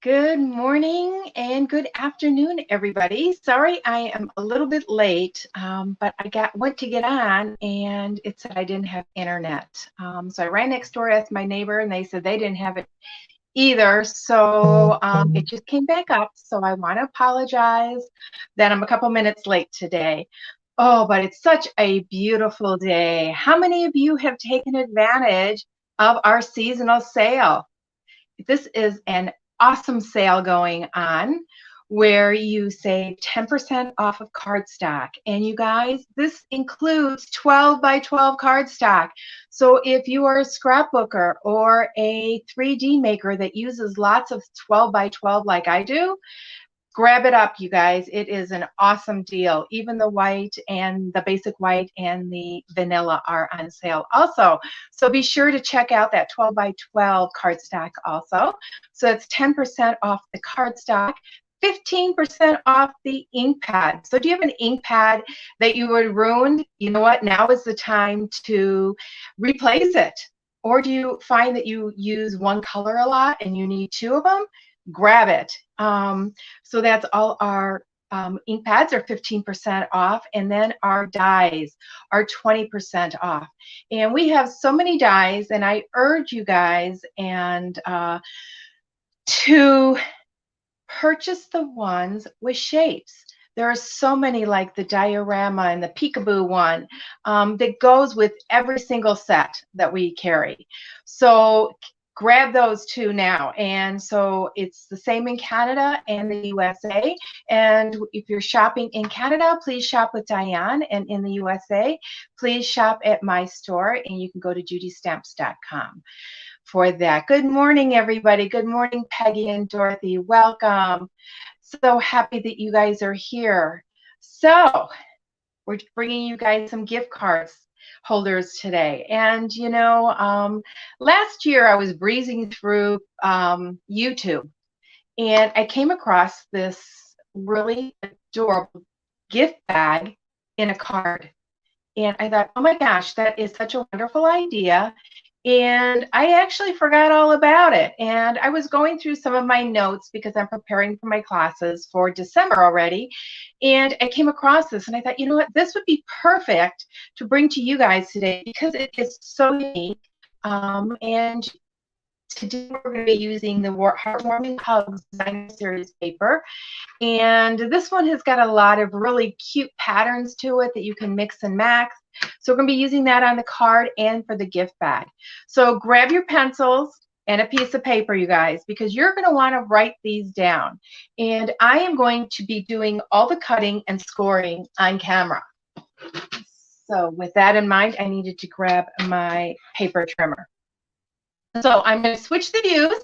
Good morning and good afternoon, everybody. Sorry I am a little bit late, but I went to get on and it said I didn't have internet. So I ran next door, asked my neighbor, and they said they didn't have it either. So it just came back up. So I want to apologize that I'm a couple minutes late today. Oh, but it's such a beautiful day. How many of you have taken advantage of our seasonal sale? This is an awesome sale going on where you save 10% off of cardstock. And you guys, this includes 12 by 12 cardstock. So if you are a scrapbooker or a 3D maker that uses lots of 12 by 12 like I do, grab it up, you guys. It is an awesome deal. Even the white and the basic white and the vanilla are on sale also. So be sure to check out that 12 by 12 cardstock also. So it's 10% off the cardstock, 15% off the ink pad. So do you have an ink pad that you would ruin? You know what? Now is the time to replace it. Or do you find that you use one color a lot and you need two of them? Grab it. So that's all our ink pads are 15% off, and then our dies are 20% off. And we have so many dies, and I urge you guys to purchase the ones with shapes. There are so many, like the diorama and the peekaboo one that goes with every single set that we carry. So grab those two now. And so it's the same in Canada and the USA. And if you're shopping in Canada, please shop with Diane. And in the USA, please shop at my store, and you can go to judystamps.com for that. Good morning, everybody. Good morning, Peggy and Dorothy. Welcome. So happy that you guys are here. So we're bringing you guys some gift cards holders today. And you know, last year I was breezing through YouTube, and I came across this really adorable gift bag in a card. And I thought, oh my gosh, that is such a wonderful idea. And I actually forgot all about it. And I was going through some of my notes because I'm preparing for my classes for December already. And I came across this and I thought, you know what, this would be perfect to bring to you guys today because it is so unique. And today we're going to be using the Heartwarming Hugs Designer Series paper. And this one has got a lot of really cute patterns to it that you can mix and match. So we're going to be using that on the card and for the gift bag. So grab your pencils and a piece of paper, you guys, because you're going to want to write these down. And I am going to be doing all the cutting and scoring on camera. So with that in mind, I needed to grab my paper trimmer. So I'm going to switch the views.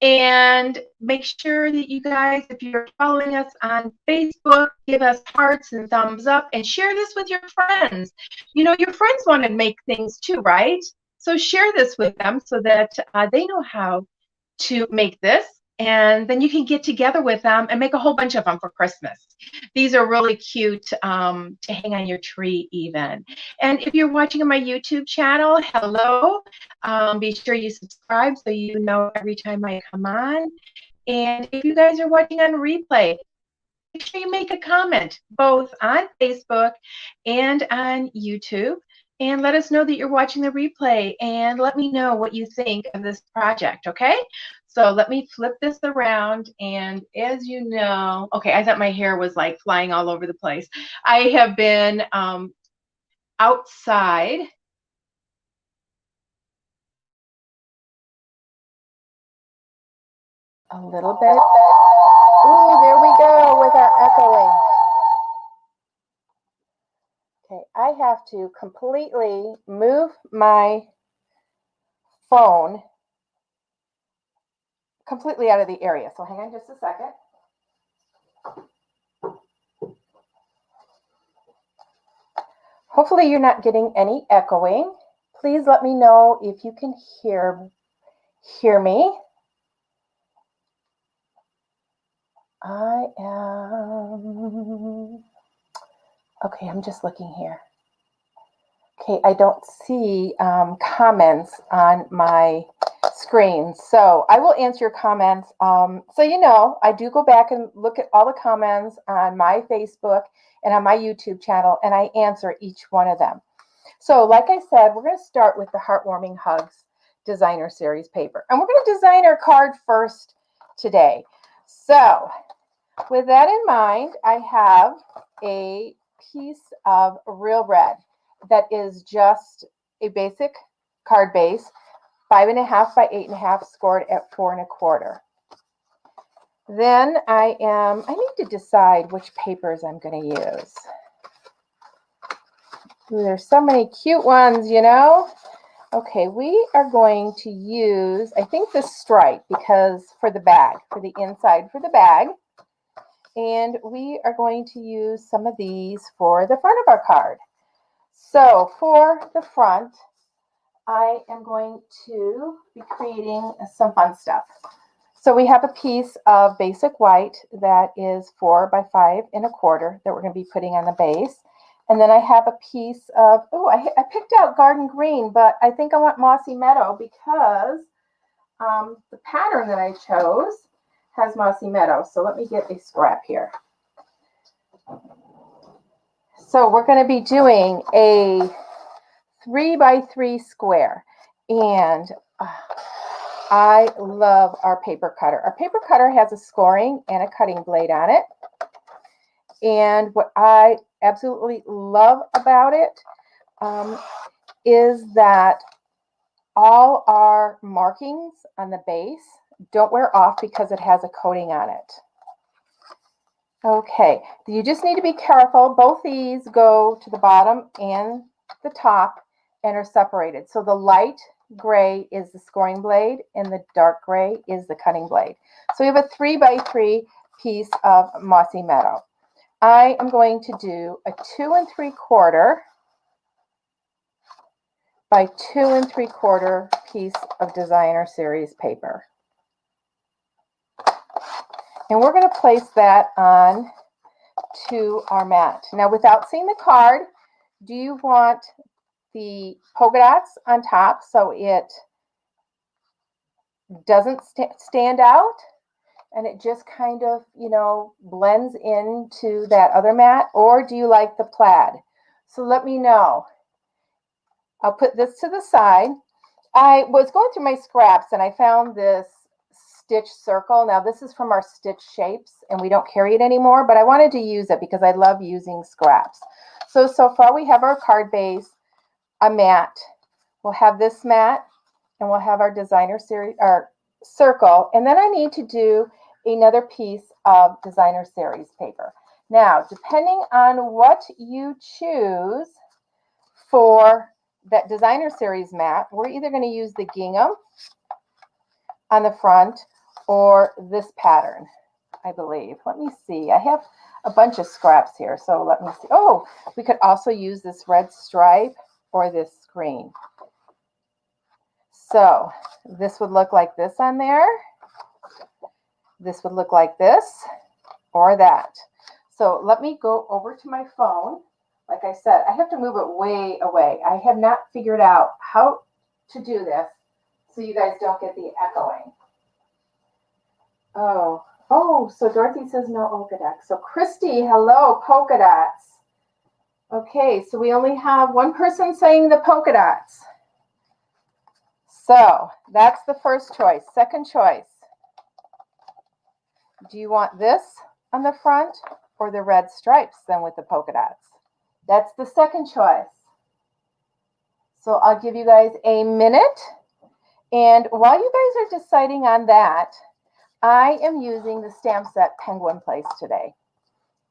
And make sure that you guys, if you're following us on Facebook, give us hearts and thumbs up and share this with your friends. You know, your friends want to make things too, right? So share this with them so that they know how to make this. And then you can get together with them and make a whole bunch of them for Christmas. These are really cute to hang on your tree even. And if you're watching on my YouTube channel, hello. Be sure you subscribe so you know every time I come on. And if you guys are watching on replay, make sure you make a comment both on Facebook and on YouTube. And let us know that you're watching the replay and let me know what you think of this project, okay? So let me flip this around, and as you know, okay, I thought my hair was like flying all over the place. I have been outside. A little bit. Ooh, there we go with our echoing. Okay, I have to completely move my phone completely out of the area. So hang on just a second. Hopefully you're not getting any echoing. Please let me know if you can hear me. I am, okay, I'm just looking here. Okay, I don't see comments on my screens. So I will answer your comments. So you know, I do go back and look at all the comments on my Facebook and on my YouTube channel, and I answer each one of them. So like I said, we're going to start with the Heartwarming Hugs Designer Series paper. And we're going to design our card first today. So with that in mind, I have a piece of Real Red that is just a basic card base, 5.5 by 8.5, scored at 4 1/4. Then I need to decide which papers I'm going to use. Ooh, there's so many cute ones, you know. Okay, we are going to use, I think, this stripe because for the bag, for the inside for the bag. And we are going to use some of these for the front of our card. So for the front, I am going to be creating some fun stuff. So we have a piece of basic white that is 4 by 5 1/4 that we're going to be putting on the base. And then I have a piece of, I picked out garden green, but I think I want mossy meadow because the pattern that I chose has mossy meadow. So let me get a scrap here. So we're going to be doing a 3 by 3 square. And I love our paper cutter. Our paper cutter has a scoring and a cutting blade on it. And what I absolutely love about it is that all our markings on the base don't wear off because it has a coating on it. Okay, you just need to be careful. Both these go to the bottom and the top and are separated. So the light gray is the scoring blade and the dark gray is the cutting blade. So we have a 3 by 3 piece of mossy meadow. I am going to do a 2 3/4 by 2 3/4 piece of Designer Series paper. And we're going to place that on to our mat. Now, without seeing the card, do you want the polka dots on top so it doesn't stand out and it just kind of, you know, blends into that other mat? Or do you like the plaid? So let me know. I'll put this to the side. I was going through my scraps and I found this stitch circle. Now this is from our stitch shapes and we don't carry it anymore, but I wanted to use it because I love using scraps. So far we have our card base, a mat. We'll have this mat and we'll have our Designer Series, our circle. And then I need to do another piece of Designer Series paper. Now, depending on what you choose for that Designer Series mat, we're either going to use the gingham on the front or this pattern, I believe. Let me see. I have a bunch of scraps here, so let me see. Oh, we could also use this red stripe or this green. So this would look like this on there. This would look like this or that. So let me go over to my phone. Like I said, I have to move it way away. I have not figured out how to do this so you guys don't get the echoing. Oh, so Dorothy says no polka dots. So Christy, hello, polka dots. Okay, so we only have one person saying the polka dots. So that's the first choice. Second choice. Do you want this on the front or the red stripes then with the polka dots? That's the second choice. So I'll give you guys a minute. And while you guys are deciding on that, I am using the stamp set Penguin Place today.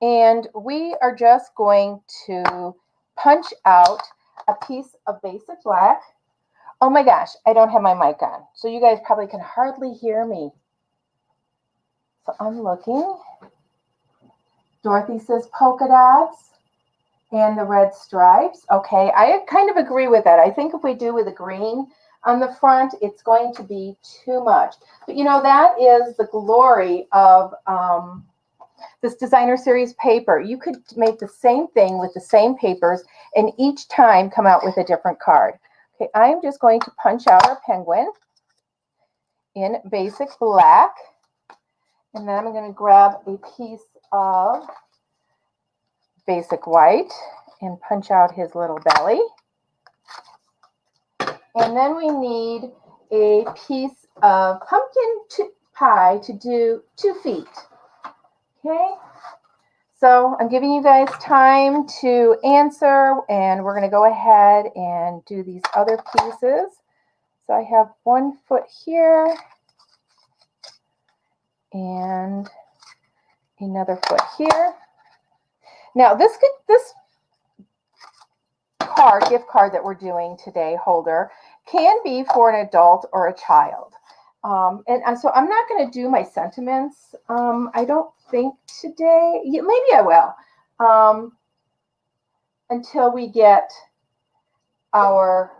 And we are just going to punch out a piece of basic black. Oh my gosh, I don't have my mic on. So you guys probably can hardly hear me. So I'm looking. Dorothy says polka dots and the red stripes. Okay, I kind of agree with that. I think if we do with a green on the front, it's going to be too much. But you know, that is the glory of this Designer Series paper. You could make the same thing with the same papers and each time come out with a different card. Okay, I am just going to punch out our penguin. in basic black. And then I'm going to grab a piece of basic white and punch out his little belly. And then we need a piece of pumpkin pie to do 2 feet. Okay, so I'm giving you guys time to answer, and we're going to go ahead and do these other pieces. So I have 1 foot here and another foot here. Now this gift card that we're doing today, holder, can be for an adult or a child. And so I'm not going to do my sentiments. I don't think today. Maybe I will. Until we get our.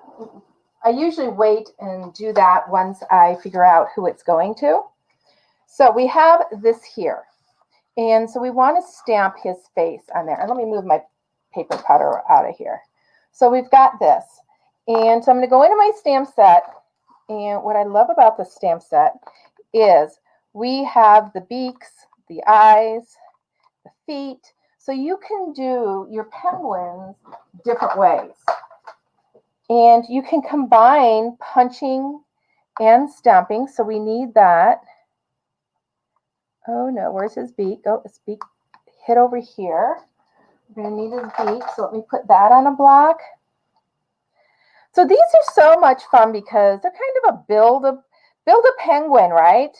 I usually wait and do that once I figure out who it's going to. So we have this here, and so we want to stamp his face on there. And let me move my paper cutter out of here. So we've got this, and so I'm going to go into my stamp set. And what I love about the stamp set is we have the beaks, the eyes, the feet. So you can do your penguins different ways. And you can combine punching and stamping. So we need that. Oh no, where's his beak? Oh, his beak hit over here. We're going to need his beak. So let me put that on a block. So these are so much fun because they're kind of a build a penguin, right?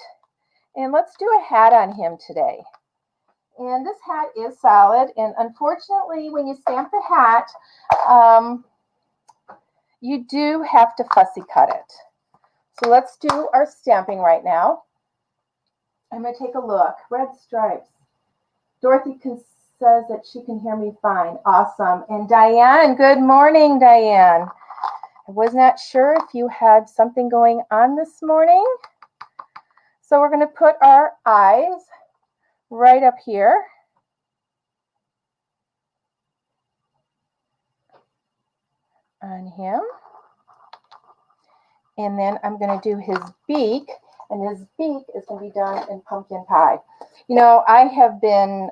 And let's do a hat on him today. And this hat is solid. And unfortunately, when you stamp the hat, you do have to fussy cut it. So let's do our stamping right now. I'm going to take a look. Red stripes. Dorothy says that she can hear me fine. Awesome. And Diane, good morning, Diane. I was not sure if you had something going on this morning. So we're going to put our eyes right up here. On him. And then I'm going to do his beak. And his beak is going to be done in pumpkin pie. You know, I have been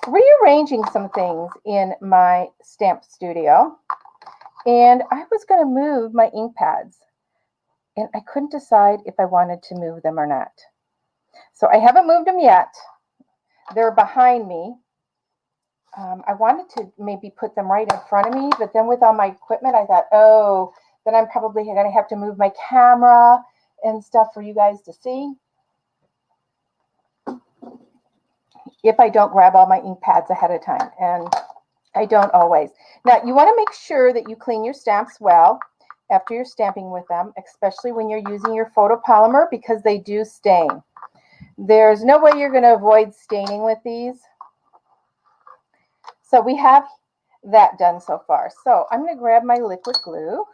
rearranging some things in my stamp studio. And I was going to move my ink pads. And I couldn't decide if I wanted to move them or not. So I haven't moved them yet. They're behind me. I wanted to maybe put them right in front of me. But then with all my equipment, I thought, oh, then I'm probably going to have to move my camera and stuff for you guys to see. If I don't grab all my ink pads ahead of time. And I don't always. Now, you want to make sure that you clean your stamps well after you're stamping with them, especially when you're using your photopolymer because they do stain. There's no way you're going to avoid staining with these. So we have that done so far. So I'm going to grab my liquid glue.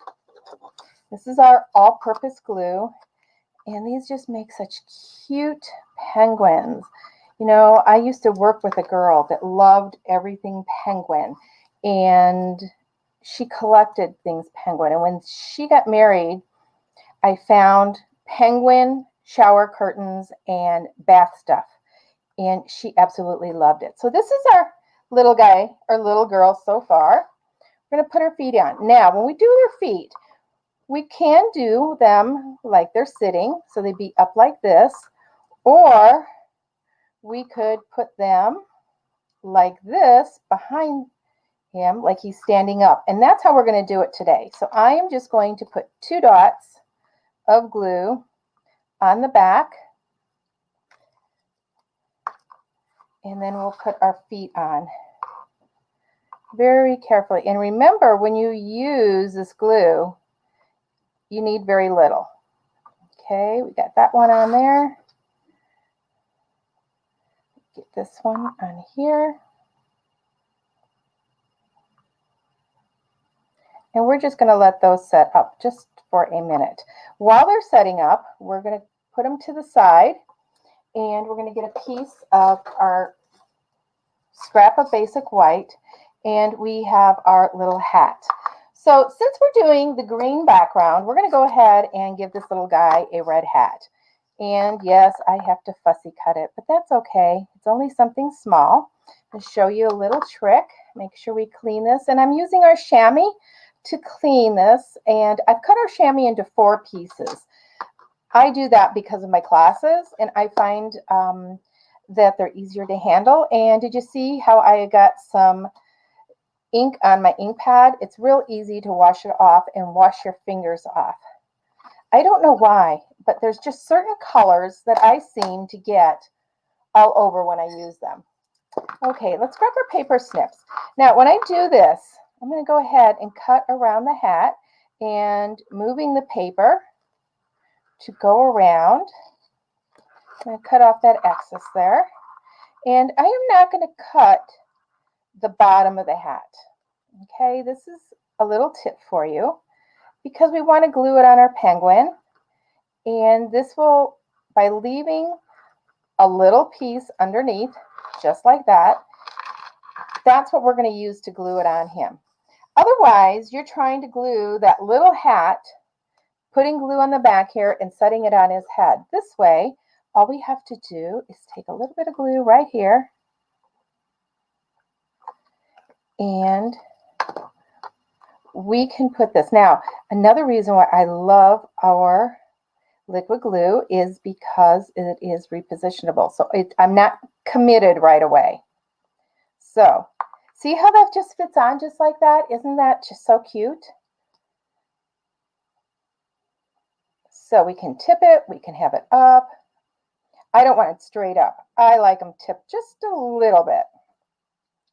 This is our all-purpose glue. And these just make such cute penguins. You know, I used to work with a girl that loved everything penguin, and she collected things penguin. And when she got married, I found penguin shower curtains and bath stuff, and she absolutely loved it. So this is our little guy or little girl so far. We're going to put her feet on. Now, when we do their feet, we can do them like they're sitting, so they'd be up like this, or we could put them like this behind him, like he's standing up. And that's how we're going to do it today. So I am just going to put 2 dots of glue on the back. And then we'll put our feet on very carefully. And remember, when you use this glue, you need very little. Okay, we got that one on there. Get this one on here. And we're just going to let those set up just for a minute. While they're setting up, we're going to put them to the side, and we're going to get a piece of our scrap of basic white, and we have our little hat. So since we're doing the green background, we're going to go ahead and give this little guy a red hat. And yes, I have to fussy cut it, but that's okay. It's only something small. I'll show you a little trick. Make sure we clean this. And I'm using our chamois to clean this. And I've cut our chamois into 4 pieces. I do that because of my classes, and I find that they're easier to handle. And did you see how I got some ink on my ink pad? It's real easy to wash it off and wash your fingers off. I don't know why, but there's just certain colors that I seem to get all over when I use them. Okay, let's grab our paper snips. Now, when I do this, I'm going to go ahead and cut around the hat and moving the paper to go around. I'm going to cut off that excess there. And I am not going to cut the bottom of the hat. Okay, this is a little tip for you because we want to glue it on our penguin. And this will, by leaving a little piece underneath, just like that, that's what we're going to use to glue it on him. Otherwise, you're trying to glue that little hat, putting glue on the back here and setting it on his head. This way, all we have to do is take a little bit of glue right here and we can put this. Now, another reason why I love our liquid glue is because it is repositionable. So I'm not committed right away. So see how that just fits on just like that? Isn't that just so cute? So we can tip it, we can have it up. I don't want it straight up. I like them tipped just a little bit.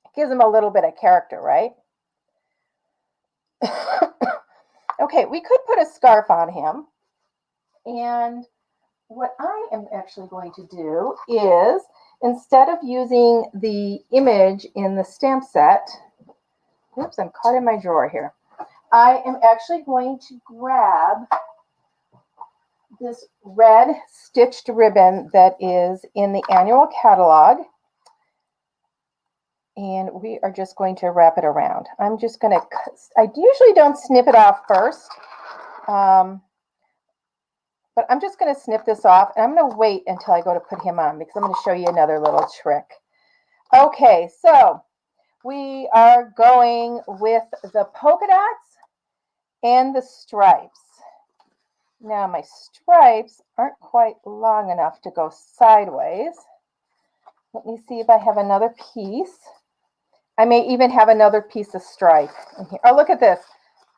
It gives them a little bit of character, right? Okay, we could put a scarf on him. And what I am actually going to do is, instead of using the image in the stamp set, oops, I'm caught in my drawer here. I am actually going to grab this red stitched ribbon that is in the annual catalog. And we are just going to wrap it around. I'm just going to, I usually don't snip it off first. But I'm just going to snip this off, and I'm going to wait until I go to put him on because I'm going to show you another little trick. Okay, so we are going with the polka dots and the stripes. Now my stripes aren't quite long enough to go sideways. Let me see if I have another piece. I may even have another piece of stripe in here. Oh, look at this.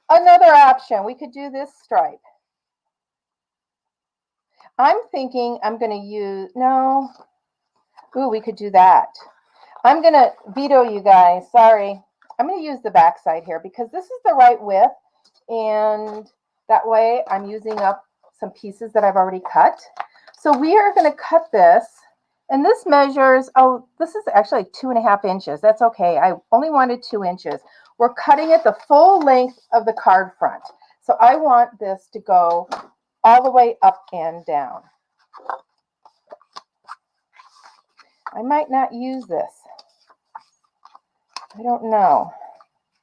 Another option. We could do this stripe. I'm thinking I'm going to use, no. Ooh, we could do that. I'm going to veto you guys. Sorry. I'm going to use the back side here because this is the right width. And that way I'm using up some pieces that I've already cut. So we are going to cut this. And this measures, oh, this is actually 2.5 inches. That's okay. I only wanted 2 inches. We're cutting it the full length of the card front. So I want this to go all the way up and down. I might not use this. I don't know.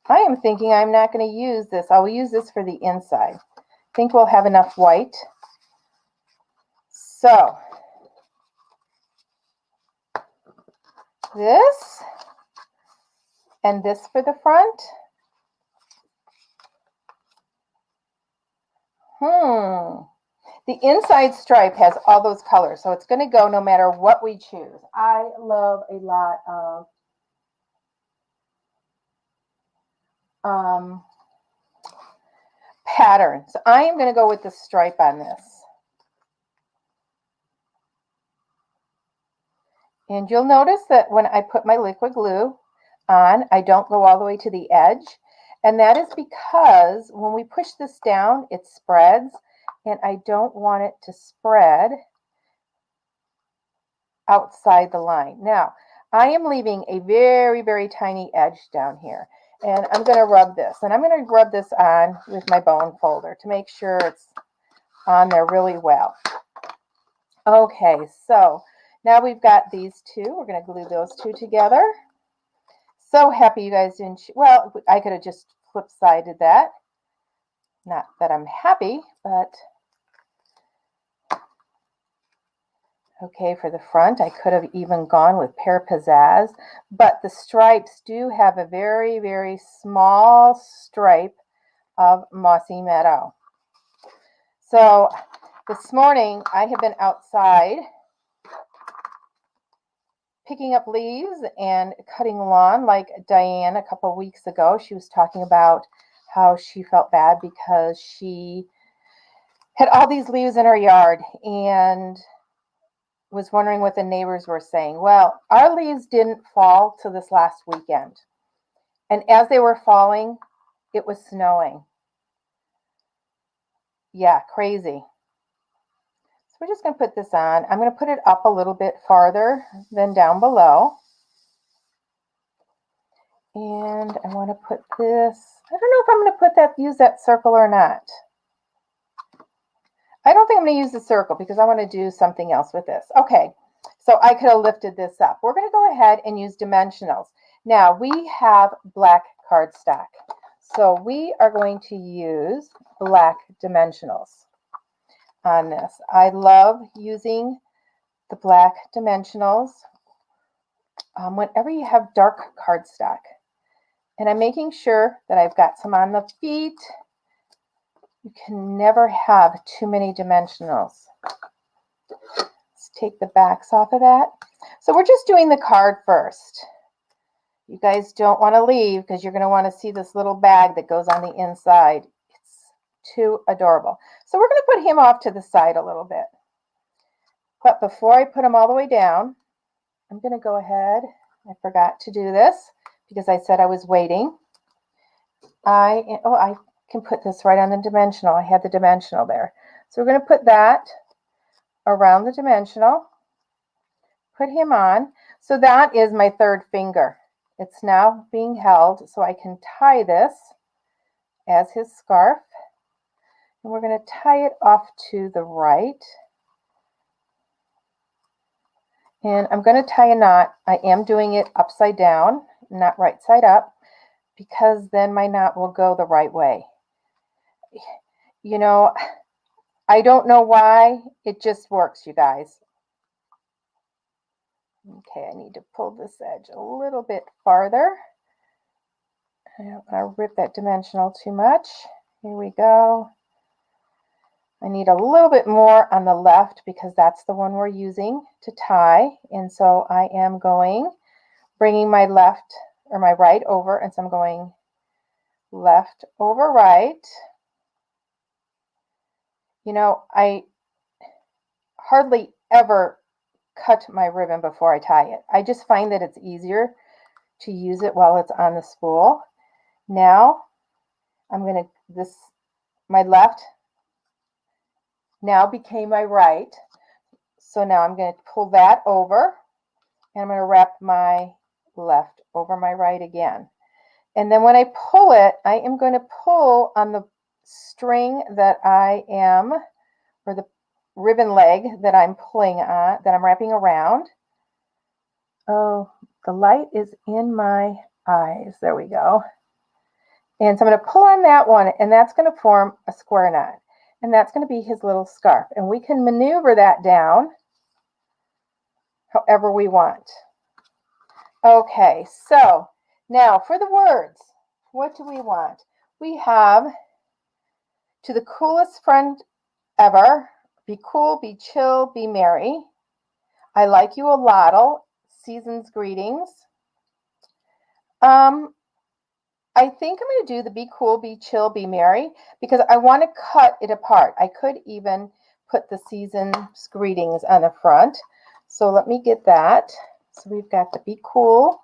I am thinking I'm not going to use this. I will use this for the inside. I think we'll have enough white. So this and this for the front. The inside stripe has all those colors, so it's going to go no matter what we choose. I love a lot of pattern. So I am going to go with the stripe on this. And you'll notice that when I put my liquid glue on, I don't go all the way to the edge. And that is because when we push this down, it spreads. And I don't want it to spread outside the line. Now, I am leaving a very, very tiny edge down here. And I'm going to rub this. And I'm going to rub this on with my bone folder to make sure it's on there really well. Okay, so now we've got these two. We're going to glue those two together. So happy you guys didn't, well, I could have just flip-sided that. Not that I'm happy, but okay, for the front, I could have even gone with Pear Pizzazz, but the stripes do have a very, very small stripe of Mossy Meadow. So this morning, I have been outside picking up leaves and cutting lawn like Diane a couple of weeks ago. She was talking about how she felt bad because she had all these leaves in her yard and was wondering what the neighbors were saying. Well, our leaves didn't fall till this last weekend. And as they were falling, it was snowing. Yeah, crazy. So we're just going to put this on. I'm going to put it up a little bit farther than down below. And I want to put this, I don't know if I'm going to put that, use that circle or not. I don't think I'm going to use the circle because I want to do something else with this. Okay, so I could have lifted this up. We're going to go ahead and use dimensionals. Now we have black cardstock. So we are going to use black dimensionals on this. I love using the black dimensionals whenever you have dark cardstock. And I'm making sure that I've got some on the feet. You can never have too many dimensionals. Let's take the backs off of that. So we're just doing the card first. You guys don't want to leave because you're going to want to see this little bag that goes on the inside. It's too adorable. So we're going to put him off to the side a little bit. But before I put him all the way down, I'm going to go ahead. I forgot to do this because I said I was waiting. I can put this right on the dimensional. I had the dimensional there. So we're going to put that around the dimensional. Put him on. So that is my third finger. It's now being held so I can tie this as his scarf. And we're going to tie it off to the right. And I'm going to tie a knot. I am doing it upside down, not right side up, because then my knot will go the right way. You know, I don't know why, it just works, you guys. Okay, I need to pull this edge a little bit farther. I don't want to rip that dimensional too much. Here we go. I need a little bit more on the left because that's the one we're using to tie. And so I am bringing my left or my right over, and so I'm going left over right. You know, I hardly ever cut my ribbon before I tie it. I just find that it's easier to use it while it's on the spool. Now I'm going to, my left now became my right. So now I'm going to pull that over and I'm going to wrap my left over my right again. And then when I pull it, I am going to pull on the string that I am, or the ribbon leg that I'm pulling on, that I'm wrapping around. Oh, the light is in my eyes. There we go. And so I'm going to pull on that one, and that's going to form a square knot. And that's going to be his little scarf. And we can maneuver that down however we want. Okay, so now for the words, what do we want? We have, to the coolest friend ever, be cool, be chill, be merry. I like you a lot'll, season's greetings. I think I'm going to do the be cool, be chill, be merry because I want to cut it apart. I could even put the season's greetings on the front. So let me get that. So we've got the be cool.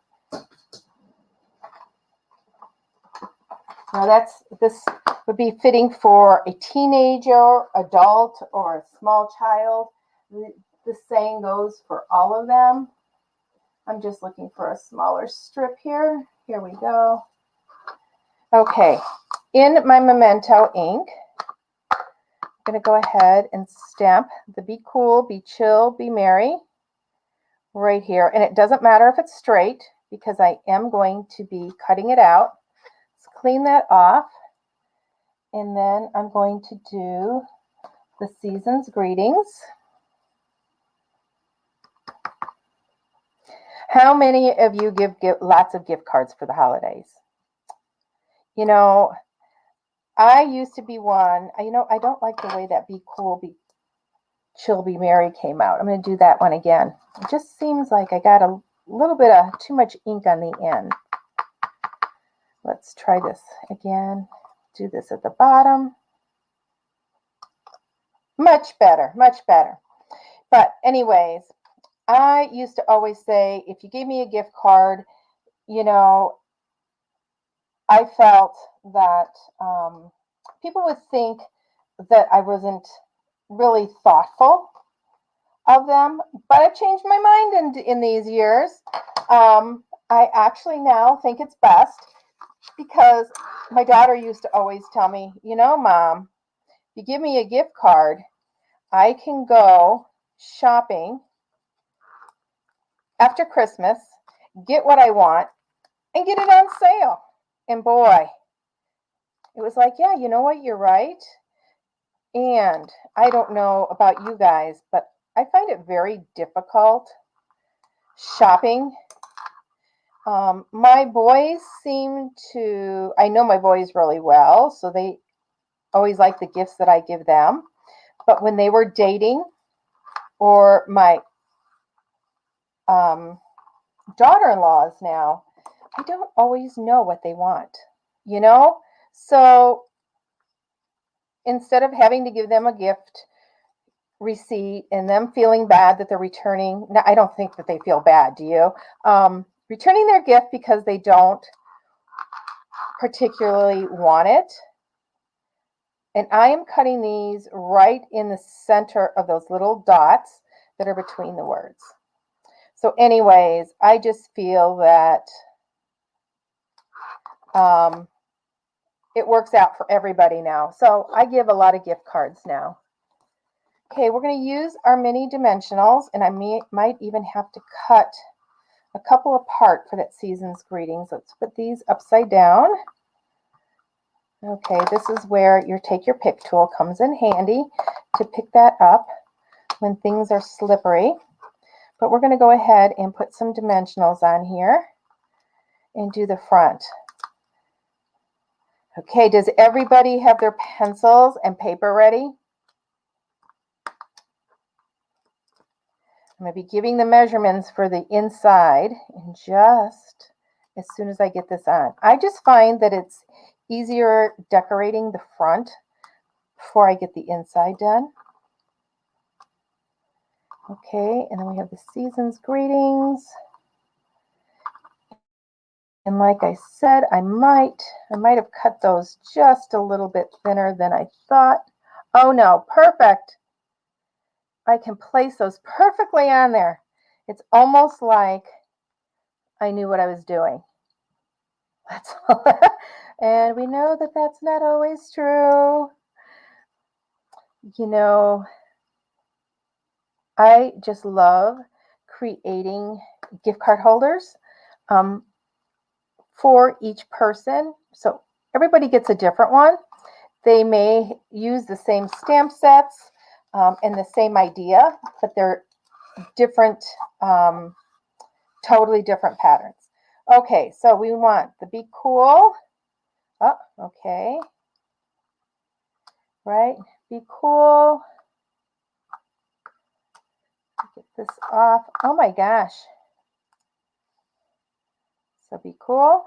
Now this would be fitting for a teenager, adult, or a small child. The saying goes for all of them. I'm just looking for a smaller strip here. Here we go. Okay, in my Memento ink, I'm going to go ahead and stamp the be cool, be chill, be merry right here. And it doesn't matter if it's straight because I am going to be cutting it out. Let's clean that off. And then I'm going to do the season's greetings. How many of you give lots of gift cards for the holidays? You know, I used to be one. I don't like the way that Be Cool, Be Chill, Be Merry came out. I'm going to do that one again. It just seems like I got a little bit of too much ink on the end. Let's try this again. Do this at the bottom. Much better, much better. But anyways, I used to always say, if you gave me a gift card, you know, I felt that people would think that I wasn't really thoughtful of them. But I've changed my mind in these years. I actually now think it's best, because my daughter used to always tell me, you know, Mom, if you give me a gift card, I can go shopping after Christmas, get what I want, and get it on sale. And boy, it was like, yeah, you know what, you're right. And I don't know about you guys, but I find it very difficult shopping. My boys seem to, I know my boys really well, so they always like the gifts that I give them. But when they were dating, or my daughter-in-laws now, I don't always know what they want, you know? So instead of having to give them a gift receipt and them feeling bad that they're returning, now, I don't think that they feel bad, do you? Returning their gift because they don't particularly want it. And I am cutting these right in the center of those little dots that are between the words. So anyways, I just feel that it works out for everybody now. So I give a lot of gift cards now. Okay, we're going to use our mini dimensionals, and I might even have to cut a couple apart for that season's greetings. Let's put these upside down. Okay, this is where your take your pick tool comes in handy to pick that up when things are slippery. But we're going to go ahead and put some dimensionals on here and do the front. Okay, does everybody have their pencils and paper ready? I'm going to be giving the measurements for the inside in just as soon as I get this on. I just find that it's easier decorating the front before I get the inside done. Okay, and then we have the season's greetings. And like I said, I might have cut those just a little bit thinner than I thought. Oh no, perfect. I can place those perfectly on there. It's almost like I knew what I was doing. That's all. And we know that that's not always true. You know, I just love creating gift card holders for each person. So everybody gets a different one. They may use the same stamp sets and the same idea, but they're different, totally different patterns. Okay, so we want the Be Cool. Oh, okay. Right, Be Cool. Get this off. Oh my gosh. So Be Cool.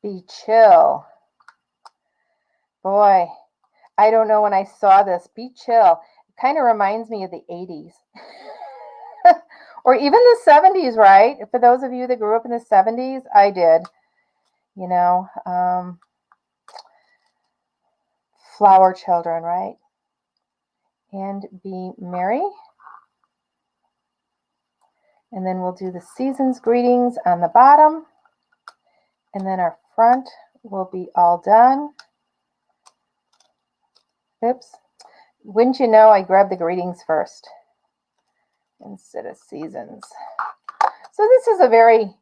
Be Chill. Boy, I don't know when I saw this. Be Chill. It kind of reminds me of the 80s. Or even the 70s, right? For those of you that grew up in the 70s, I did. You know, flower children, right? And Be Merry. And then we'll do the season's greetings on the bottom. And then our front will be all done. Oops. Wouldn't you know, I grabbed the greetings first instead of seasons. So this is a very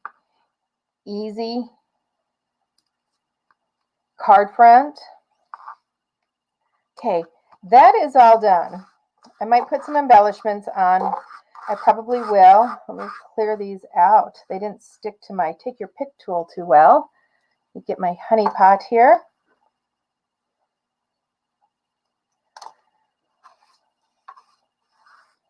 easy card front. Okay, that is all done. I might put some embellishments on. I probably will. Let me clear these out. They didn't stick to my take your pick tool too well. Get my honey pot here.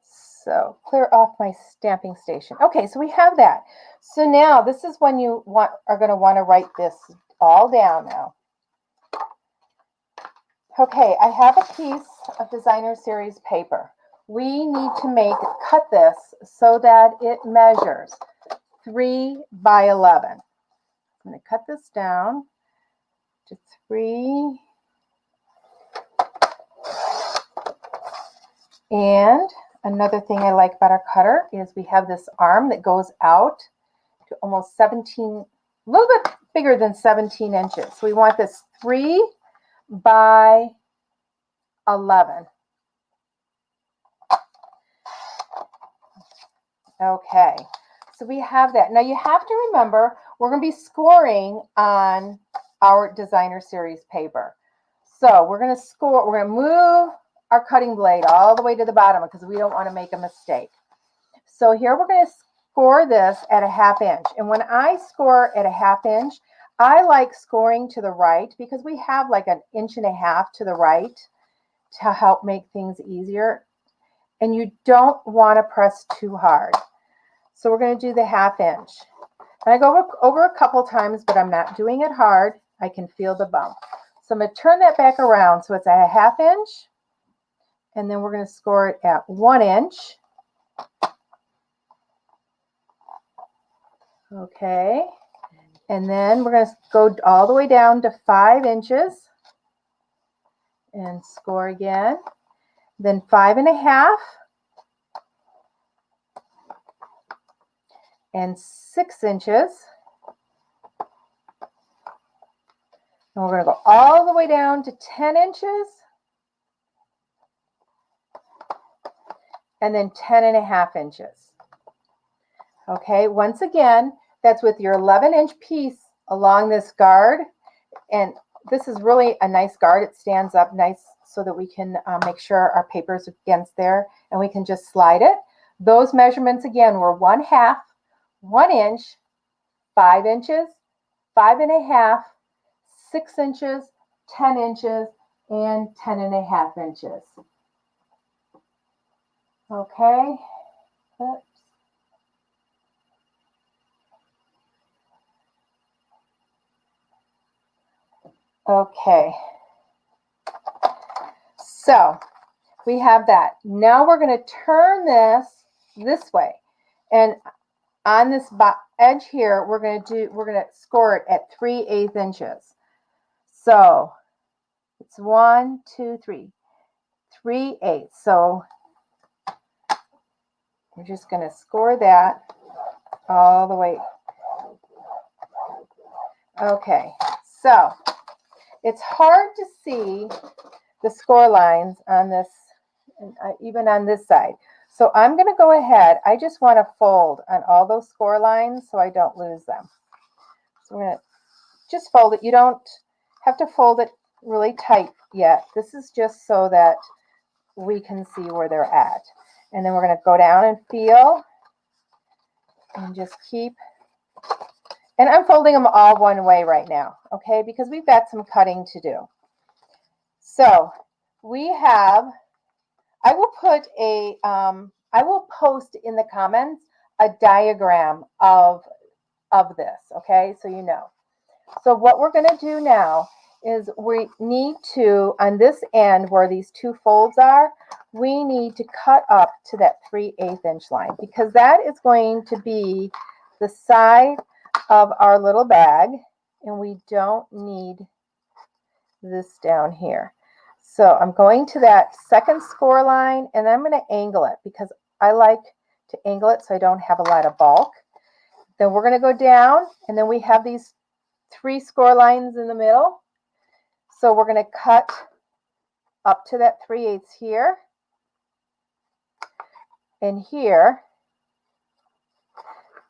So clear off my stamping station. Okay, so we have that. So now this is when you are going to want to write this all down now. Okay, I have a piece of designer series paper. We need to cut this so that it measures 3 by 11. I'm going to cut this down to 3. And another thing I like about our cutter is we have this arm that goes out to almost 17, a little bit bigger than 17 inches. So we want this 3 by 11. Okay, so we have that. Now you have to remember, we're going to be scoring on our designer series paper. So we're going to score, we're going to move our cutting blade all the way to the bottom because we don't want to make a mistake. So here we're going to score this at a 1/2 inch. And when I score at a 1/2 inch, I like scoring to the right because we have like 1.5 inches to the right to help make things easier. And you don't want to press too hard. So we're going to do the 1/2 inch. And I go over a couple times, but I'm not doing it hard. I can feel the bump. So I'm going to turn that back around so it's at a 1/2 inch. And then we're going to score it at 1 inch. Okay. And then we're going to go all the way down to 5 inches and score again. Then 5.5 and 6 inches. And we're going to go all the way down to 10 inches. And then 10.5 inches. Okay, once again, that's with your 11-inch piece along this guard. And this is really a nice guard. It stands up nice so that we can make sure our paper is against there and we can just slide it. Those measurements again were 1/2, 1 inch, 5 inches, 5.5, 6 inches, 10 inches, and 10.5 inches. Okay. Oops. Okay. So we have that. Now we're going to turn this way. And on this edge here, we're going to score it at 3/8 inches. So it's 1, 2, 3, 3/8. So we're just going to score that all the way. Okay, so it's hard to see the score lines on this, and even on this side. So I'm going to go ahead. I just want to fold on all those score lines so I don't lose them. So I'm going to just fold it. You don't have to fold it really tight yet. This is just so that we can see where they're at. And then we're going to go down and feel and just keep. And I'm folding them all one way right now, okay, because we've got some cutting to do. So we have, I will put a, I will post in the comments a diagram of this, okay, so you know. So what we're going to do now is we need to, on this end where these two folds are, we need to cut up to that 3/8 inch line because that is going to be the side of our little bag, and we don't need this down here. So I'm going to that second score line, and I'm going to angle it because I like to angle it so I don't have a lot of bulk. Then we're going to go down, and then we have these 3 score lines in the middle. So we're going to cut up to that 3/8 here and here.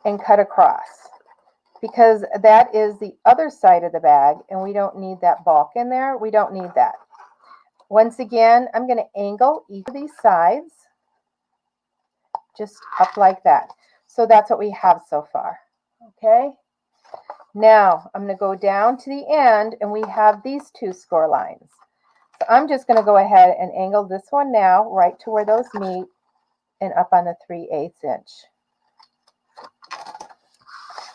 and cut across, because that is the other side of the bag and we don't need that bulk in there. We don't need that. Once again, I'm going to angle each of these sides just up like that. So that's what we have so far. Okay. Now I'm going to go down to the end and we have these two score lines. So I'm just going to go ahead and angle this one now right to where those meet and up on the 3/8 inch.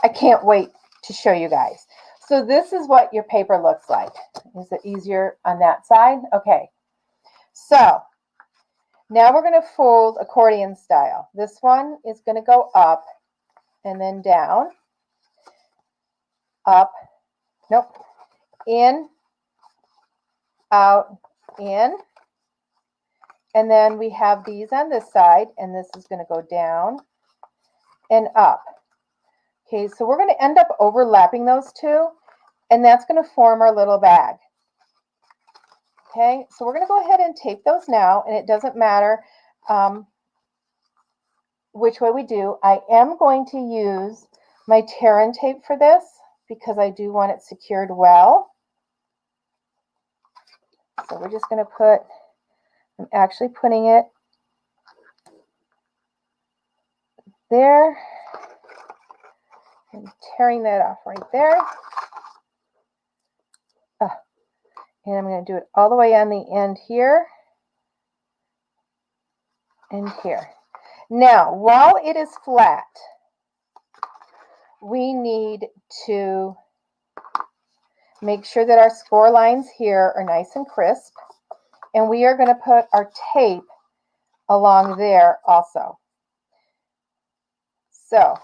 I can't wait to show you guys. So this is what your paper looks like. Is it easier on that side? Okay. So now we're going to fold accordion style. This one is going to go up and then down, up, nope, in, out, in. And then we have these on this side, and this is going to go down and up. Okay, so we're going to end up overlapping those two, and that's going to form our little bag. Okay, so we're going to go ahead and tape those now, and it doesn't matter which way we do. I am going to use my tear and tape for this because I do want it secured well. So we're just going to put, I'm actually putting it there and tearing that off right there. And I'm going to do it all the way on the end here and here. Now, while it is flat, we need to make sure that our score lines here are nice and crisp. And we are going to put our tape along there also. So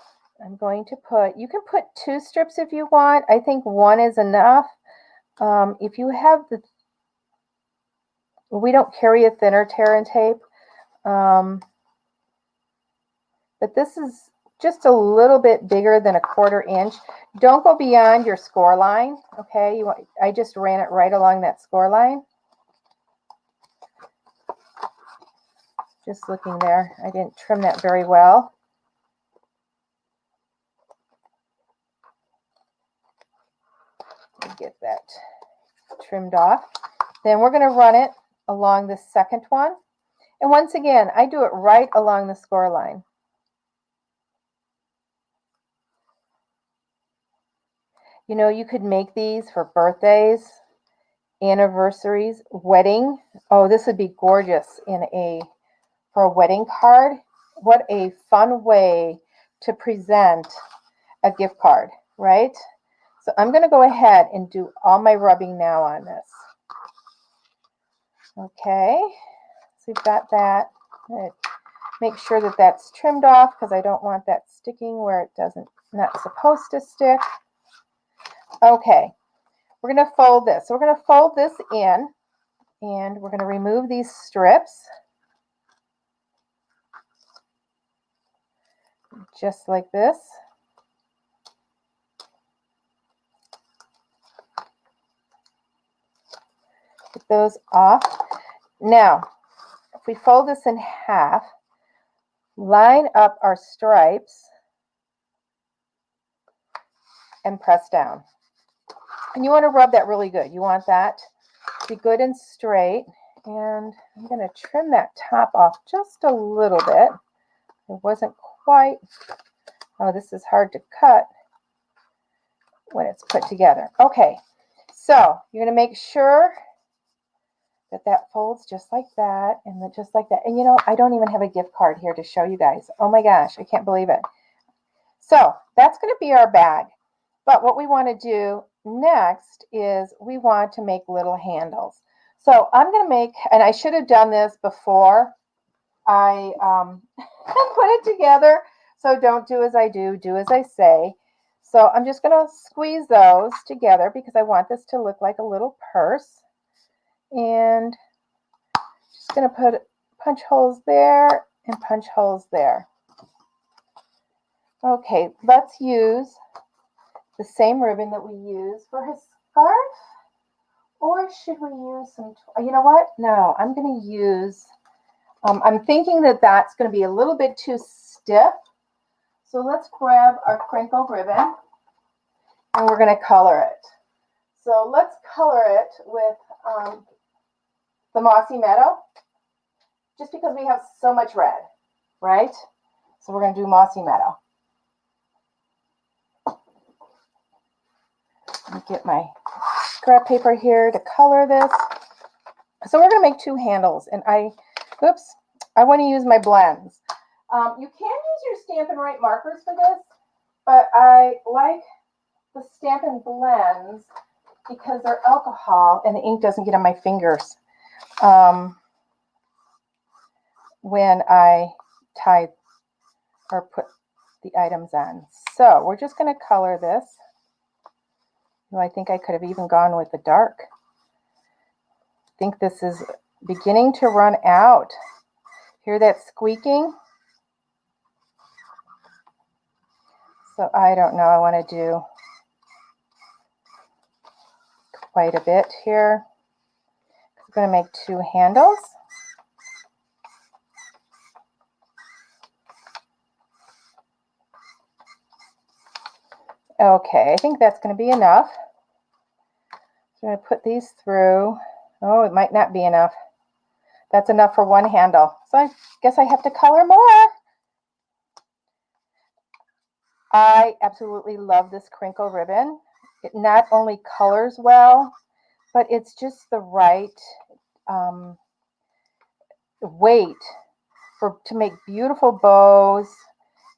I'm going to put, you can put 2 strips if you want. I think 1 is enough. If you have the, we don't carry a thinner tear and tape, but this is just a little bit bigger than a 1/4 inch. Don't go beyond your score line. Okay, I just ran it right along that score line. Just looking there, I didn't trim that very well. Get that trimmed off. Then we're going to run it along the second one. And once again, I do it right along the score line. You know, you could make these for birthdays, anniversaries, wedding. Oh, this would be gorgeous for a wedding card. What a fun way to present a gift card, right? So I'm going to go ahead and do all my rubbing now on this. Okay, so we've got that. Make sure that that's trimmed off because I don't want that sticking where it doesn't, not supposed to stick. Okay, we're going to fold this. So we're going to fold this in and we're going to remove these strips. Just like this. Get those off. Now, if we fold this in half, line up our stripes and press down. And you want to rub that really good. You want that to be good and straight. And I'm going to trim that top off just a little bit. It wasn't quite, oh, this is hard to cut when it's put together. Okay, so you're going to make sure that that folds just like that and then just like that. And you know, I don't even have a gift card here to show you guys. Oh my gosh, I can't believe it. So that's going to be our bag. But what we want to do next is we want to make little handles. So I'm going to make, and I should have done this before I put it together. So don't do as I do, do as I say. So I'm just going to squeeze those together because I want this to look like a little purse. And just going to put punch holes there and punch holes there. Okay, let's use the same ribbon that we use for his scarf. Or should we use some, you know what? No, I'm going to use, I'm thinking that that's going to be a little bit too stiff. So let's grab our crinkle ribbon and we're going to color it. So let's color it with the Mossy Meadow, just because we have so much red, right? So we're going to do Mossy Meadow. Let me get my scrap paper here to color this. So we're going to make two handles, and I want to use my blends. You can use your Stampin' Write markers for this, but I like the Stampin' Blends because they're alcohol and the ink doesn't get on my fingers when I tie or put the items on. So we're just going to color this. I think I could have even gone with the dark. I think this is beginning to run out. Hear that squeaking? So I don't know, I want to do quite a bit here. I'm going to make two handles. Okay, I think that's going to be enough. I'm going to put these through. Oh, it might not be enough. That's enough for one handle. So I guess I have to color more. I absolutely love this crinkle ribbon. It not only colors well, but it's just the right weight to make beautiful bows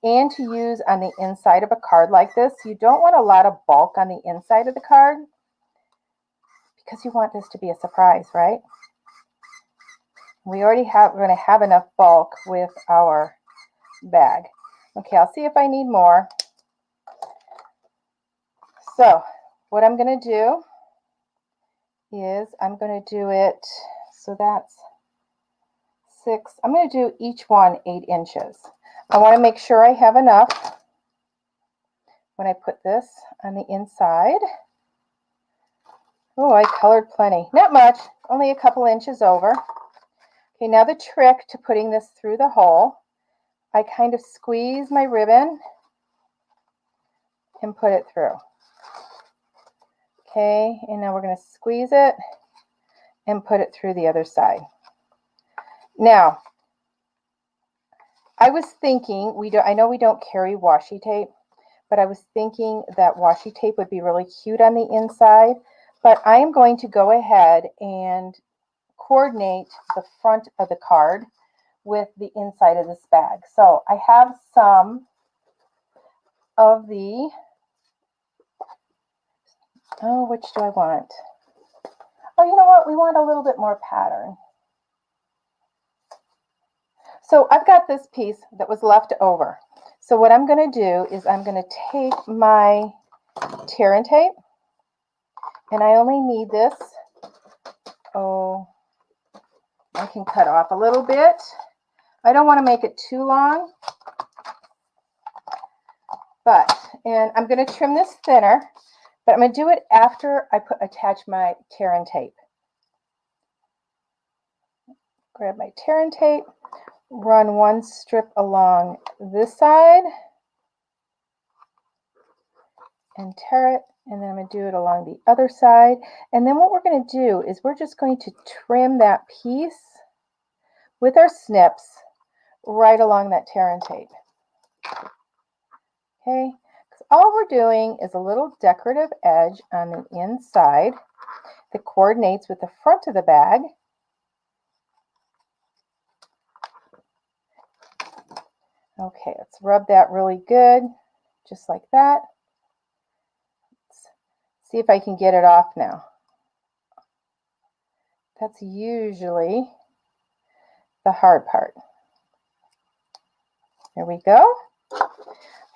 and to use on the inside of a card like this. You don't want a lot of bulk on the inside of the card because you want this to be a surprise, right? We're going to have enough bulk with our bag. Okay, I'll see if I need more. So what I'm going to do is I'm going to do it, so that's 6. I'm going to do each one 8 inches. I want to make sure I have enough when I put this on the inside. Oh, I colored plenty. Not much, only a couple inches over. Okay, now the trick to putting this through the hole, I kind of squeeze my ribbon and put it through. Okay, and now we're going to squeeze it and put it through the other side. Now, I was thinking, I know we don't carry washi tape, but I was thinking that washi tape would be really cute on the inside, but I am going to go ahead and coordinate the front of the card with the inside of this bag. So I have some of the, which do I want? Oh, you know what? We want a little bit more pattern. So I've got this piece that was left over. So what I'm going to do is I'm going to take my tear and tape, and I only need this. Oh, I can cut off a little bit. I don't want to make it too long, and I'm going to trim this thinner, but I'm going to do it after I attach my tear and tape. Grab my tear and tape, run one strip along this side and tear it, and then I'm going to do it along the other side. And then what we're going to do is we're just going to trim that piece with our snips right along that tear and tape. Okay, because all we're doing is a little decorative edge on the inside that coordinates with the front of the bag. Okay, let's rub that really good, just like that. Let's see if I can get it off now. That's usually the hard part. There we go.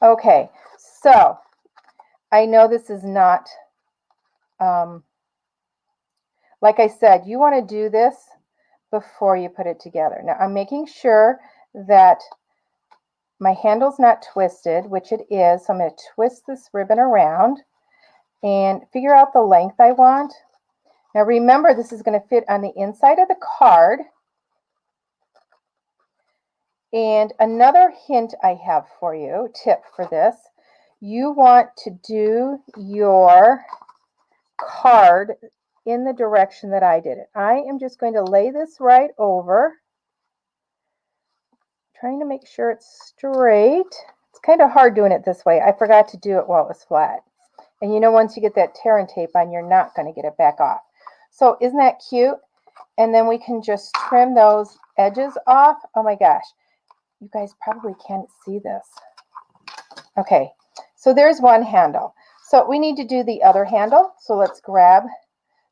Okay, so I know this is not, like I said, you want to do this before you put it together. Now I'm making sure that my handle's not twisted, which it is. So I'm going to twist this ribbon around and figure out the length I want. Now remember, this is going to fit on the inside of the card. And another hint I have for you, tip for this, you want to do your card in the direction that I did it. I am just going to lay this right over, trying to make sure it's straight. It's kind of hard doing it this way. I forgot to do it while it was flat. And you know, once you get that tear and tape on, you're not going to get it back off. So isn't that cute? And then we can just trim those edges off. Oh my gosh, you guys probably can't see this. Okay, so there's one handle. So we need to do the other handle. So let's grab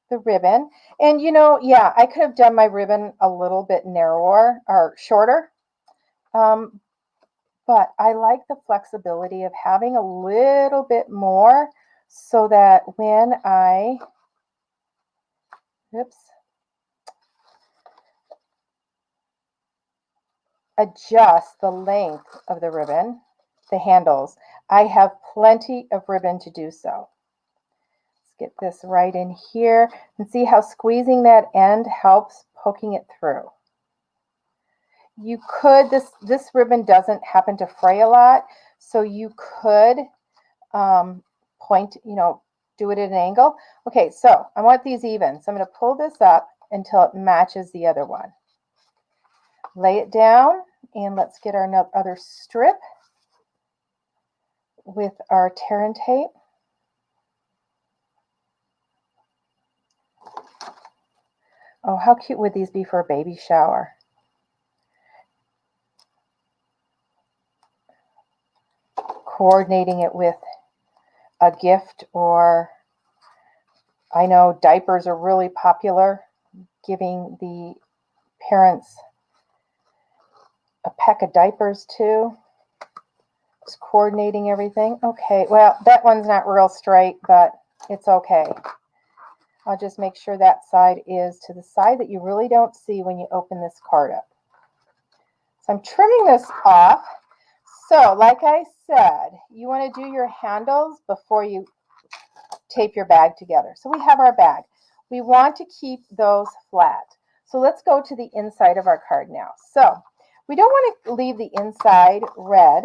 the ribbon. And you know, yeah, I could have done my ribbon a little bit narrower or shorter. But I like the flexibility of having a little bit more so that when I, adjust the length of the ribbon, the handles, I have plenty of ribbon to do so. Let's get this right in here and see how squeezing that end helps poking it through. You could, this ribbon doesn't happen to fray a lot, so you could point, you know, do it at an angle. Okay, so I want these even. So I'm going to pull this up until it matches the other one. Lay it down, and let's get our other strip with our tear and tape. Oh, how cute would these be for a baby shower? Coordinating it with a gift, or I know diapers are really popular, giving the parents a peck of diapers too. Just coordinating everything. Okay, well, that one's not real straight, but it's okay. I'll just make sure that side is to the side that you really don't see when you open this card up. So I'm trimming this off. So like I said, you want to do your handles before you tape your bag together. So we have our bag. We want to keep those flat. So let's go to the inside of our card now. So we don't want to leave the inside red.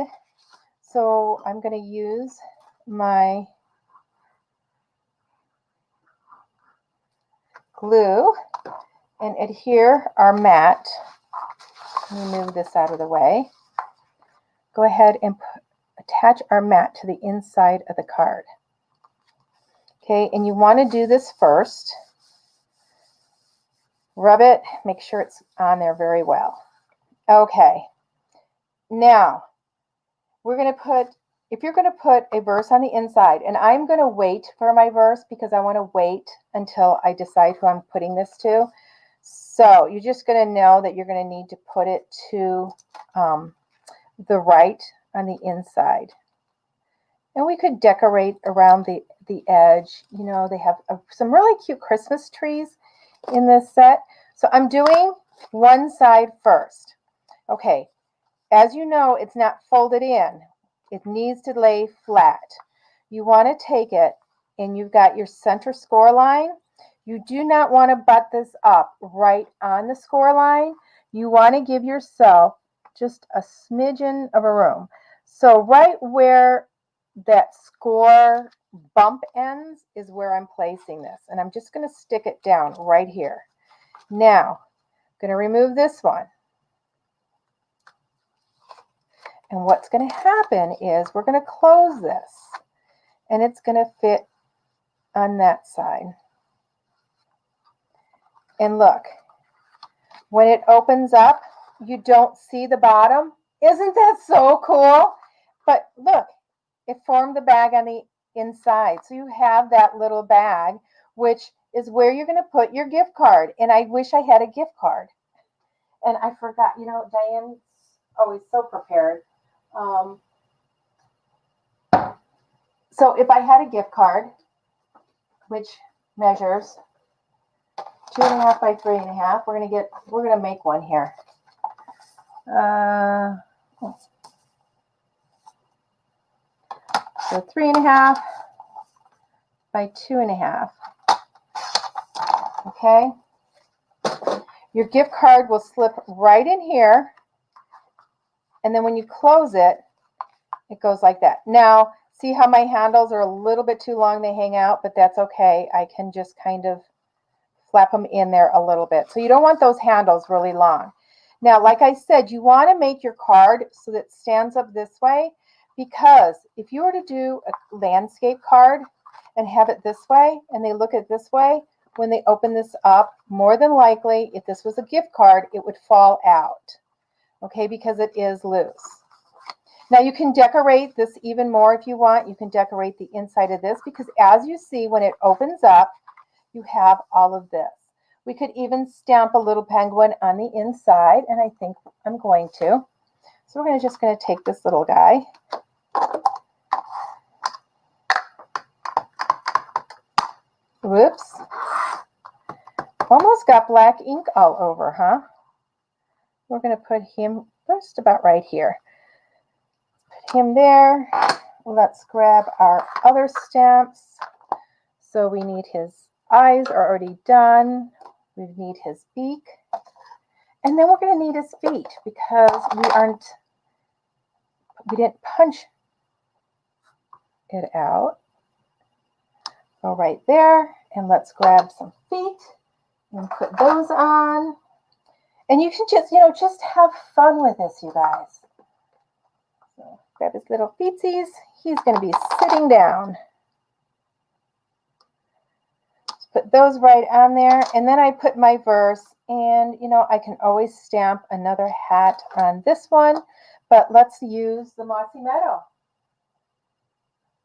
So I'm going to use my glue and adhere our mat. Let me move this out of the way. Go ahead and attach our mat to the inside of the card. Okay, and you want to do this first. Rub it, make sure it's on there very well. Okay, now we're going to put, if you're going to put a verse on the inside, and I'm going to wait for my verse because I want to wait until I decide who I'm putting this to. So you're just going to know that you're going to need to put it to the right on the inside. And we could decorate around the edge. You know, they have some really cute Christmas trees in this set. So I'm doing one side first. Okay, as you know, it's not folded in. It needs to lay flat. You want to take it and you've got your center score line. You do not want to butt this up right on the score line. You want to give yourself just a smidgen of a room. So right where that score bump ends is where I'm placing this. And I'm just going to stick it down right here. Now, I'm going to remove this one. And what's going to happen is we're going to close this. And it's going to fit on that side. And look, when it opens up, you don't see the bottom. Isn't that so cool? But look, it formed the bag on the inside. So you have that little bag, which is where you're going to put your gift card. And I wish I had a gift card. And I forgot, you know, Diane's always so prepared. So if I had a gift card, which measures 2.5 by 3.5, we're gonna make one here. So 3.5 by 2.5. Okay. Your gift card will slip right in here, And then when you close it, it goes like that. Now, see how my handles are a little bit too long, they hang out, but that's okay. I can just kind of flap them in there a little bit. So you don't want those handles really long. Now, like I said, you want to make your card so that it stands up this way, because if you were to do a landscape card and have it this way and they look at it this way, when they open this up, more than likely, if this was a gift card, it would fall out, okay, because it is loose. Now you can decorate this even more if you want. You can decorate the inside of this, because as you see, when it opens up, you have all of this. We could even stamp a little penguin on the inside, and I think I'm going to. So we're just going to take this little guy. Whoops. Almost got black ink all over, huh? We're going to put him just about right here. Put him there. Let's grab our other stamps. So we need his eyes are already done. We need his beak. And then we're going to need his feet, because we didn't punch it out. Go right there, and let's grab some feet and put those on. And you can just, just have fun with this, you guys. So grab his little feetsies. He's going to be sitting down. Just put those right on there. And then I put my verse, and, I can always stamp another hat on this one, but let's use the Mossy Meadow.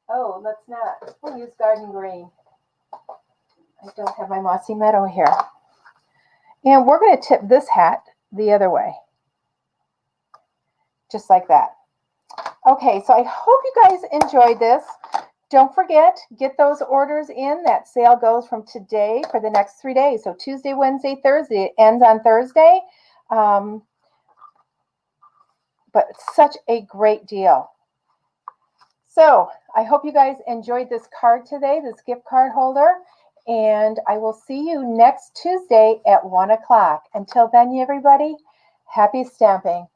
Oh, let's not. We'll use Garden Green. I don't have my Mossy Meadow here. And we're going to tip this hat the other way. Just like that. Okay, so I hope you guys enjoyed this. Don't forget, get those orders in. That sale goes from today for the next 3 days. So Tuesday, Wednesday, Thursday. It ends on Thursday. But it's such a great deal. So I hope you guys enjoyed this card today, this gift card holder. And I will see you next Tuesday at 1 o'clock. Until then, everybody, happy stamping.